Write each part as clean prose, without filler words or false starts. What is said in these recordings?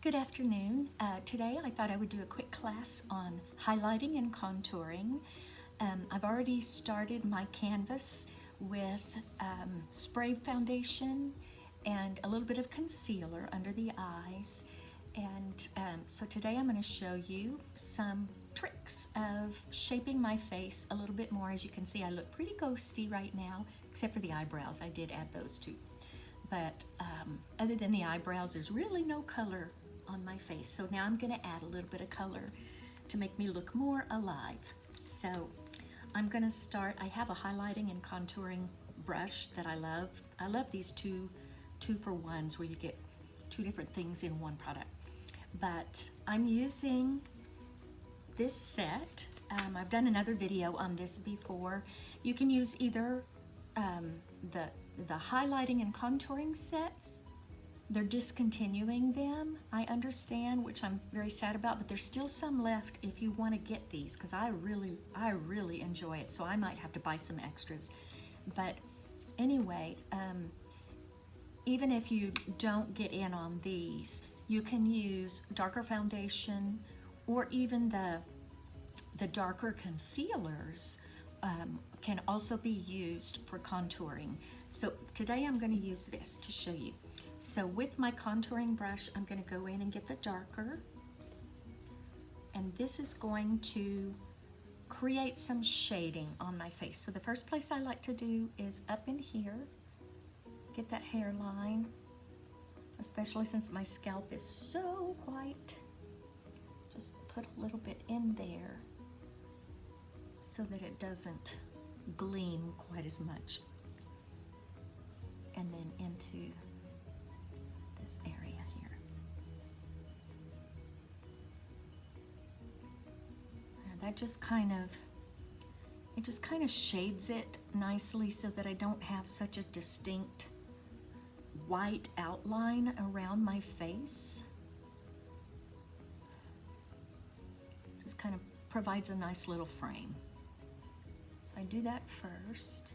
Good afternoon. Today I thought I would do a quick class on highlighting and contouring. I've already started my canvas with spray foundation and a little bit of concealer under the eyes. And so today I'm going to show you some tricks of shaping my face a little bit more. As you can see, I look pretty ghosty right now, except for the eyebrows. I did add those too. But other than the eyebrows, there's really no color on my face. So now I'm going to add a little bit of color to make me look more alive. So I'm going to start. I have a highlighting and contouring brush that I love. I love these two for ones where you get two different things in one product. But I'm using this set. I've done another video on this before. You can use either the highlighting and contouring sets. They're discontinuing them, I understand, which I'm very sad about, but there's still some left if you want to get these, because I really enjoy it, so I might have to buy some extras. But anyway, even if you don't get in on these, you can use darker foundation or even the darker concealers can also be used for contouring. So today I'm going to use this to show you. So with my contouring brush, I'm going to go in and get the darker. And this is going to create some shading on my face. So the first place I like to do is up in here, get that hairline, especially since my scalp is so white. Just put a little bit in there so that it doesn't gleam quite as much. And then into this area here. That just kind of shades it nicely so that I don't have such a distinct white outline around my face. Just kind of provides a nice little frame. So I do that first.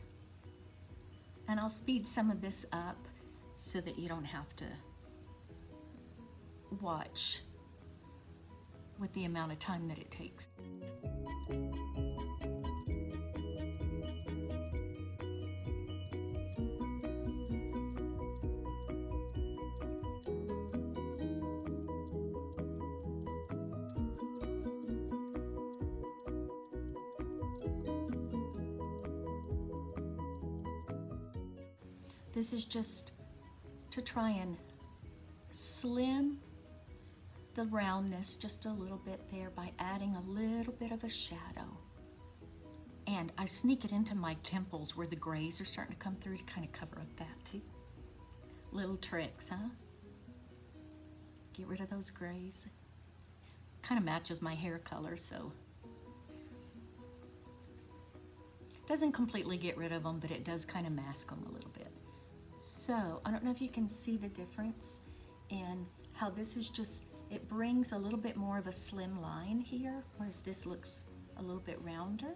And I'll speed some of this up so that you don't have to watch with the amount of time that it takes. This is just to try and slim the roundness just a little bit there by adding a little bit of a shadow. And I sneak it into my temples where the grays are starting to come through to kind of cover up that too. Little tricks, huh? Get rid of those grays. Kind of matches my hair color, so. Doesn't completely get rid of them, but it does kind of mask them a little bit. So, I don't know if you can see the difference in how this is just, it brings a little bit more of a slim line here, whereas this looks a little bit rounder.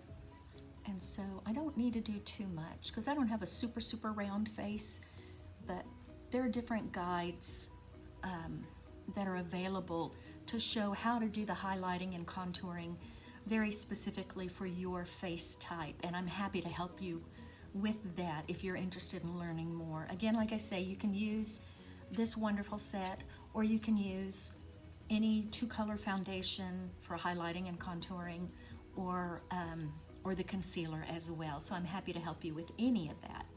And so I don't need to do too much because I don't have a super round face, but there are different guides that are available to show how to do the highlighting and contouring very specifically for your face type. And I'm happy to help you with that if you're interested in learning more. Again, like I say, you can use this wonderful set, or you can use any two-color foundation for highlighting and contouring, or the concealer as well. So I'm happy to help you with any of that.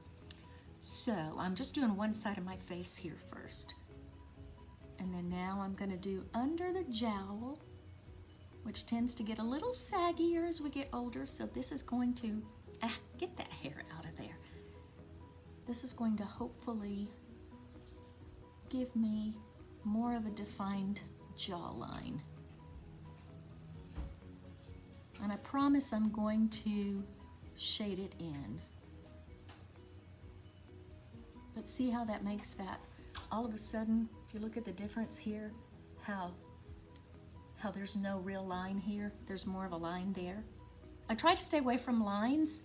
So I'm just doing one side of my face here first. And then now I'm going to do under the jowl, which tends to get a little saggier as we get older. So this is going to, get that hair out of there. This is going to hopefully give me more of a defined jawline. And I promise I'm going to shade it in. But see how that makes that, all of a sudden, if you look at the difference here, how there's no real line here, there's more of a line there. I try to stay away from lines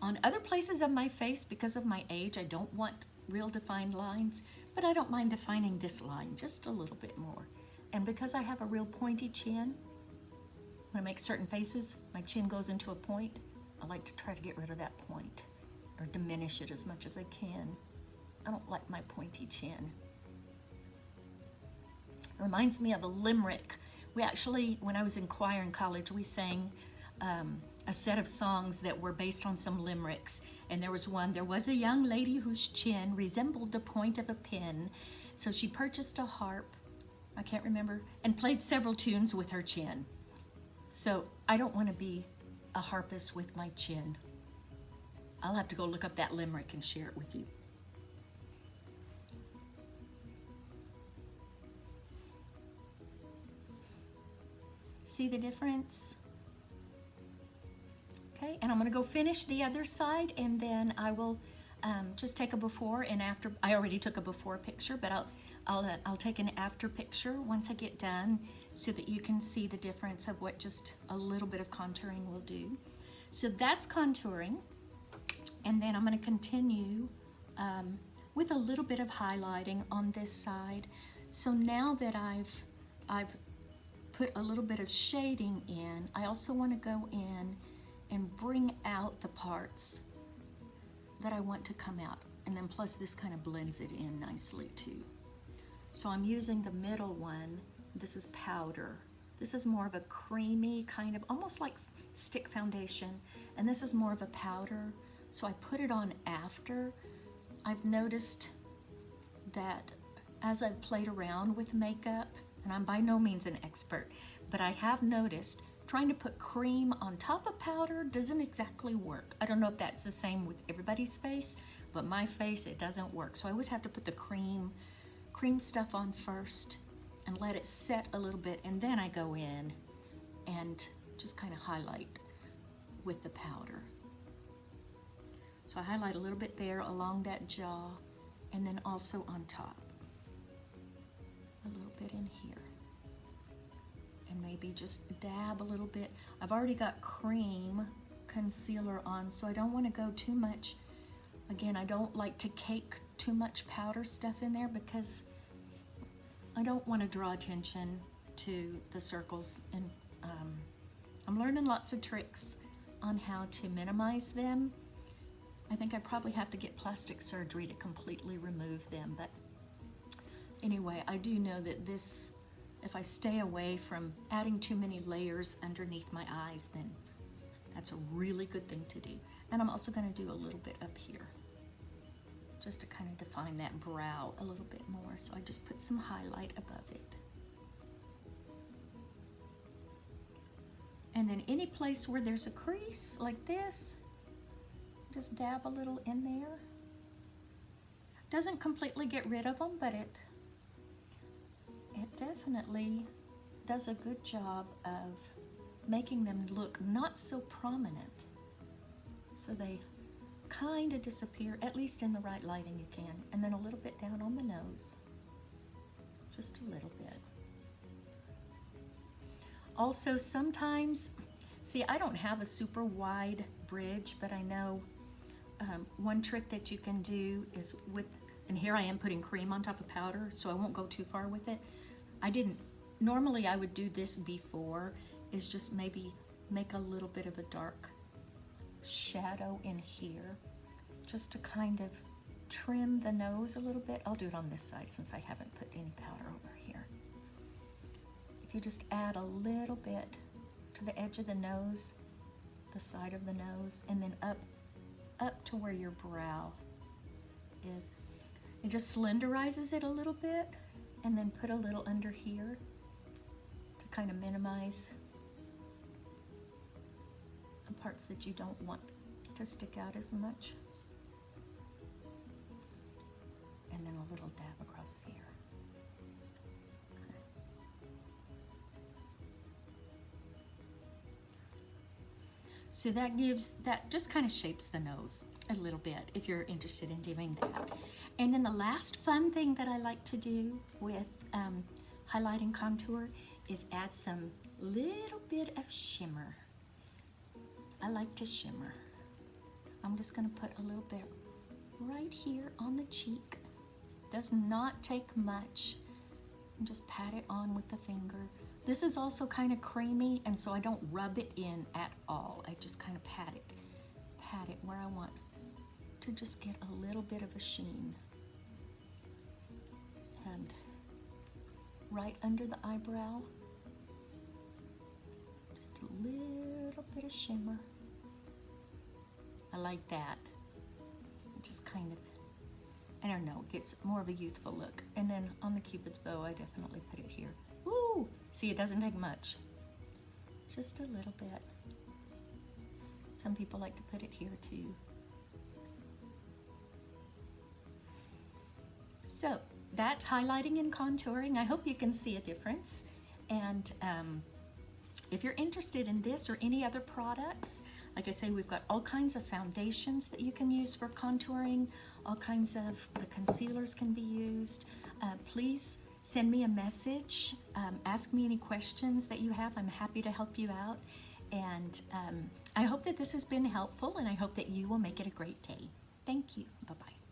on other places of my face because of my age. I don't want real defined lines, but I don't mind defining this line just a little bit more. And because I have a real pointy chin, when I make certain faces, my chin goes into a point. I like to try to get rid of that point or diminish it as much as I can. I don't like my pointy chin. It reminds me of a limerick. We actually, when I was in choir in college, we sang a set of songs that were based on some limericks. And there was one, there was a young lady whose chin resembled the point of a pin. So she purchased a harp, I can't remember, and played several tunes with her chin. So I don't want to be a harpist with my chin. I'll have to go look up that limerick and share it with you. See the difference? Okay, and I'm going to go finish the other side, and then I will just take a before and after. I already took a before picture, but I'll take an after picture once I get done, so that you can see the difference of what just a little bit of contouring will do. So that's contouring, and then I'm going to continue with a little bit of highlighting on this side. So now that I've put a little bit of shading in, I also want to go in and bring out the parts that I want to come out, and then plus this kind of blends it in nicely too. So I'm using the middle one. This is powder. This is more of a creamy kind of, almost like stick foundation, and this is more of a powder. So I put it on after. I've noticed that as I've played around with makeup, and I'm by no means an expert, but I have noticed trying to put cream on top of powder doesn't exactly work. I don't know if that's the same with everybody's face, but my face, it doesn't work. So I always have to put the cream stuff on first and let it set a little bit, and then I go in and just kind of highlight with the powder. So I highlight a little bit there along that jaw, and then also on top. A little bit in here. And maybe just dab a little bit. I've already got cream concealer on, so I don't want to go too much. Again, I don't like to cake too much powder stuff in there because I don't want to draw attention to the circles, and I'm learning lots of tricks on how to minimize them. I think I probably have to get plastic surgery to completely remove them, but anyway, I do know that this, if I stay away from adding too many layers underneath my eyes, then that's a really good thing to do. And I'm also going to do a little bit up here, just to kind of define that brow a little bit more. So I just put some highlight above it. And then any place where there's a crease like this, just dab a little in there. Doesn't completely get rid of them, but it definitely does a good job of making them look not so prominent. So they kind of disappear, at least in the right lighting you can. And then a little bit down on the nose, just a little bit. Also sometimes, see, I don't have a super wide bridge, but I know one trick that you can do is with, and here I am putting cream on top of powder, so I won't go too far with it. Normally I would do this before, is just maybe make a little bit of a dark shadow in here, just to kind of trim the nose a little bit. I'll do it on this side since I haven't put any powder over here. If you just add a little bit to the edge of the nose, the side of the nose, and then up to where your brow is. It just slenderizes it a little bit, and then put a little under here to kind of minimize the parts that you don't want to stick out as much. And then a little dab across here. Okay. So that just kind of shapes the nose a little bit if you're interested in doing that. And then the last fun thing that I like to do with highlight and contour is add some little bit of shimmer. I like to shimmer. I'm just going to put a little bit right here on the cheek. Does not take much. and just pat it on with the finger. This is also kind of creamy, and so I don't rub it in at all. I just kind of pat it where I want to just get a little bit of a sheen. And right under the eyebrow, just a little bit of shimmer. I like that. Just kind of, I don't know, gets more of a youthful look. And then on the Cupid's bow, I definitely put it here. Ooh, see, it doesn't take much. Just a little bit. Some people like to put it here too. So that's highlighting and contouring. I hope you can see a difference. And if you're interested in this or any other products, like I say, we've got all kinds of foundations that you can use for contouring. All kinds of the concealers can be used. Please send me a message. Ask me any questions that you have. I'm happy to help you out. And I hope that this has been helpful, and I hope that you will make it a great day. Thank you. Bye-bye.